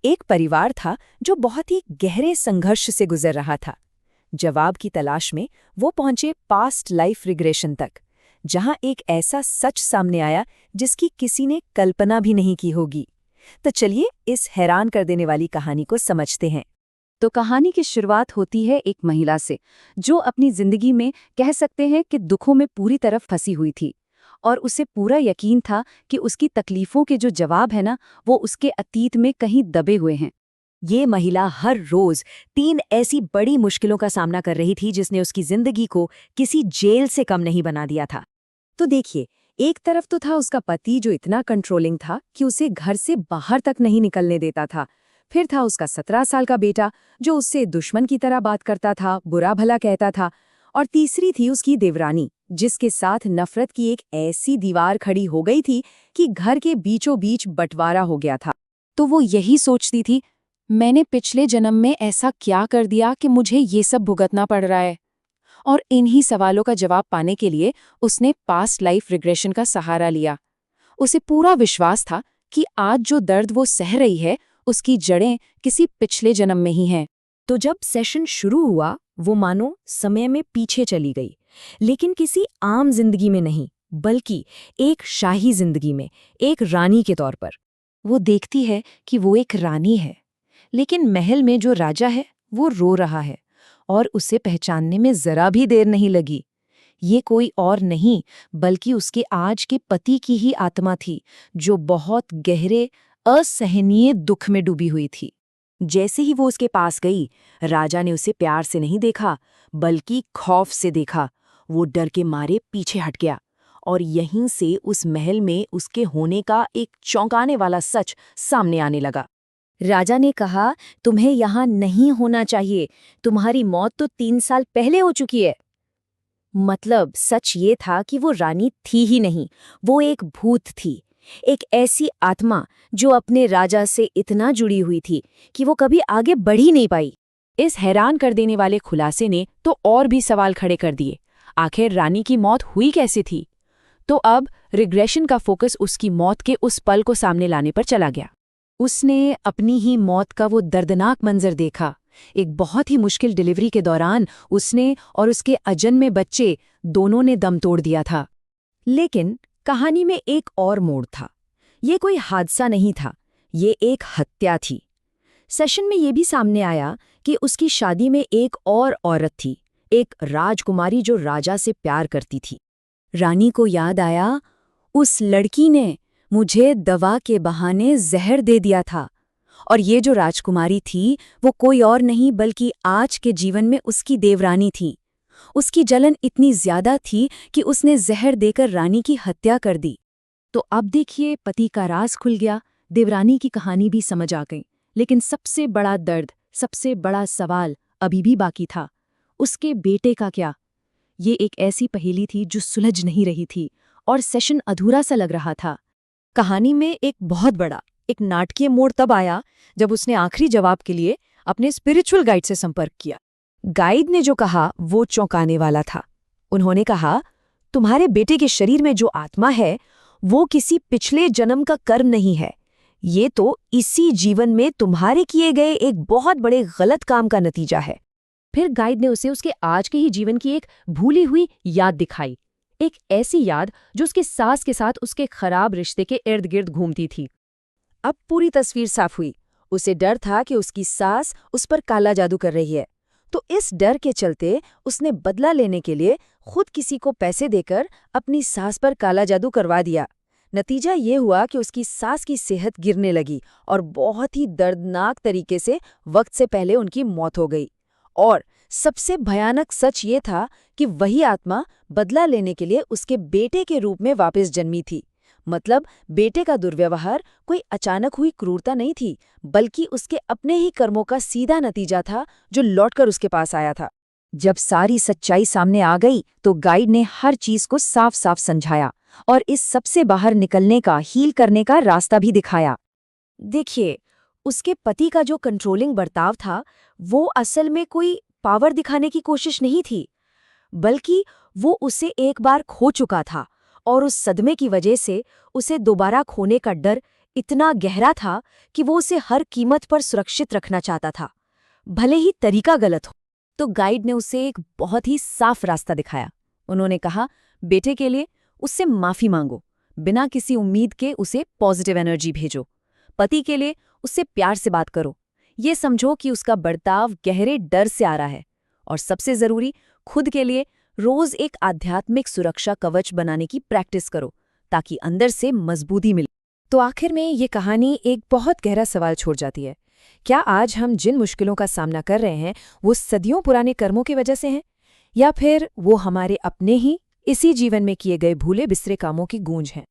एक परिवार था जो बहुत ही गहरे संघर्ष से गुजर रहा था। जवाब की तलाश में वो पहुंचे पास्ट लाइफ रिग्रेशन तक, जहां एक ऐसा सच सामने आया जिसकी किसी ने कल्पना भी नहीं की होगी। तो चलिए इस हैरान कर देने वाली कहानी को समझते हैं। तो कहानी की शुरुआत होती है एक महिला से, जो अपनी जिंदगी में कह सकते हैं कि दुखों में पूरी तरह फंसी हुई थी, और उसे पूरा यकीन था कि उसकी तकलीफों के जो जवाब है ना, वो उसके अतीत में कहीं दबे हुए हैं। ये महिला हर रोज 3 ऐसी बड़ी मुश्किलों का सामना कर रही थी जिसने उसकी जिंदगी को किसी जेल से कम नहीं बना दिया था। तो देखिए, एक तरफ तो था उसका पति जो इतना कंट्रोलिंग था कि उसे घर से बाहर तक नहीं निकलने देता था। फिर था उसका 17 साल का बेटा जो उससे दुश्मन की तरह बात करता था, बुरा भला कहता था। और तीसरी थी उसकी देवरानी, जिसके साथ नफरत की एक ऐसी दीवार खड़ी हो गई थी कि घर के बीचों बीच बंटवारा हो गया था। तो वो यही सोचती थी, मैंने पिछले जन्म में ऐसा क्या कर दिया कि मुझे ये सब भुगतना पड़ रहा है। और इन्हीं सवालों का जवाब पाने के लिए उसने पास्ट लाइफ रिग्रेशन का सहारा लिया। उसे पूरा विश्वास था कि आज जो दर्द वो सह रही है, उसकी जड़ें किसी पिछले जन्म में ही हैं। तो जब सेशन शुरू हुआ, वो मानो समय में पीछे चली गई, लेकिन किसी आम जिंदगी में नहीं, बल्कि एक शाही जिंदगी में, एक रानी के तौर पर। वो देखती है कि वो एक रानी है, लेकिन महल में जो राजा है वो रो रहा है, और उसे पहचानने में जरा भी देर नहीं लगी। ये कोई और नहीं बल्कि उसके आज के पति की ही आत्मा थी, जो बहुत गहरे असहनीय दुख में डूबी हुई थी। जैसे ही वो उसके पास गई, राजा ने उसे प्यार से नहीं देखा, बल्कि खौफ से देखा। वो डर के मारे पीछे हट गया, और यहीं से उस महल में उसके होने का एक चौंकाने वाला सच सामने आने लगा। राजा ने कहा, तुम्हें यहाँ नहीं होना चाहिए, तुम्हारी मौत तो 3 साल पहले हो चुकी है। मतलब सच ये था कि वो रानी थी ही नहीं, वो एक भूत थी, एक ऐसी आत्मा जो अपने राजा से इतना जुड़ी हुई थी कि वो कभी आगे बढ़ ही नहीं पाई। इस हैरान कर देने वाले खुलासे ने तो और भी सवाल खड़े कर दिए। आखिर रानी की मौत हुई कैसे थी? तो अब रिग्रेशन का फोकस उसकी मौत के उस पल को सामने लाने पर चला गया। उसने अपनी ही मौत का वो दर्दनाक मंजर देखा। एक बहुत ही मुश्किल डिलीवरी के दौरान उसने और उसके अजन्मे बच्चे दोनों ने दम तोड़ दिया था। लेकिन कहानी में एक और मोड़ था। ये कोई हादसा नहीं था, ये एक हत्या थी। सेशन में ये भी सामने आया कि उसकी शादी में एक और औरत थी, एक राजकुमारी जो राजा से प्यार करती थी। रानी को याद आया, उस लड़की ने मुझे दवा के बहाने जहर दे दिया था, और ये जो राजकुमारी थी वो कोई और नहीं बल्कि आज के जीवन में उसकी देवरानी थी। उसकी जलन इतनी ज्यादा थी कि उसने जहर देकर रानी की हत्या कर दी। तो अब देखिए, पति का राज खुल गया, देवरानी की कहानी भी समझ आ गई। लेकिन सबसे बड़ा दर्द, सबसे बड़ा सवाल अभी भी बाकी था। उसके बेटे का क्या? ये एक ऐसी पहेली थी जो सुलझ नहीं रही थी, और सेशन अधूरा सा लग रहा था। कहानी में एक बहुत बड़ा, एक नाटकीय मोड़ तब आया जब उसने आखिरी जवाब के लिए अपने स्पिरिचुअल गाइड से संपर्क किया। गाइड ने जो कहा वो चौंकाने वाला था। उन्होंने कहा, तुम्हारे बेटे के शरीर में जो आत्मा है वो किसी पिछले जन्म का कर्म नहीं है, ये तो इसी जीवन में तुम्हारे किए गए एक बहुत बड़े गलत काम का नतीजा है। फिर गाइड ने उसे उसके आज के ही जीवन की एक भूली हुई याद दिखाई, एक ऐसी याद जो उसके सास के साथ उसके खराब रिश्ते के इर्द गिर्द घूमती थी। अब पूरी तस्वीर साफ हुई। उसे डर था कि उसकी सास उस पर काला जादू कर रही है, तो इस डर के चलते उसने बदला लेने के लिए खुद किसी को पैसे देकर अपनी सास पर काला जादू करवा दिया। नतीजा ये हुआ कि उसकी सास की सेहत गिरने लगी और बहुत ही दर्दनाक तरीके से वक्त से पहले उनकी मौत हो गई। और सबसे भयानक सच ये था कि वही आत्मा बदला लेने के लिए उसके बेटे के रूप में वापस जन्मी थी। मतलब बेटे का दुर्व्यवहार कोई अचानक हुई क्रूरता नहीं थी, बल्कि उसके अपने ही कर्मों का सीधा नतीजा था जो लौटकर उसके पास आया था। जब सारी सच्चाई सामने आ गई तो गाइड ने हर चीज को साफ साफ समझाया और इस सबसे बाहर निकलने का, हील करने का रास्ता भी दिखाया। देखिए, उसके पति का जो कंट्रोलिंग बर्ताव था वो असल में कोई पावर दिखाने की कोशिश नहीं थी, बल्कि वो उसे एक बार खो चुका था और उस सदमे की वजह से उसे दोबारा खोने का डर इतना गहरा था कि वो उसे हर कीमत पर सुरक्षित रखना चाहता था, भले ही तरीका गलत हो। तो गाइड ने उसे एक बहुत ही साफ रास्ता दिखाया। उन्होंने कहा, बेटे के लिए उससे माफी मांगो, बिना किसी उम्मीद के उसे पॉजिटिव एनर्जी भेजो। पति के लिए उससे प्यार से बात करो, ये समझो कि उसका बर्ताव गहरे डर से आ रहा है। और सबसे जरूरी, खुद के लिए रोज एक आध्यात्मिक सुरक्षा कवच बनाने की प्रैक्टिस करो, ताकि अंदर से मजबूती मिले। तो आखिर में ये कहानी एक बहुत गहरा सवाल छोड़ जाती है। क्या आज हम जिन मुश्किलों का सामना कर रहे हैं वो सदियों पुराने कर्मों की वजह से हैं, या फिर वो हमारे अपने ही इसी जीवन में किए गए भूले बिसरे कामों की गूंज हैं?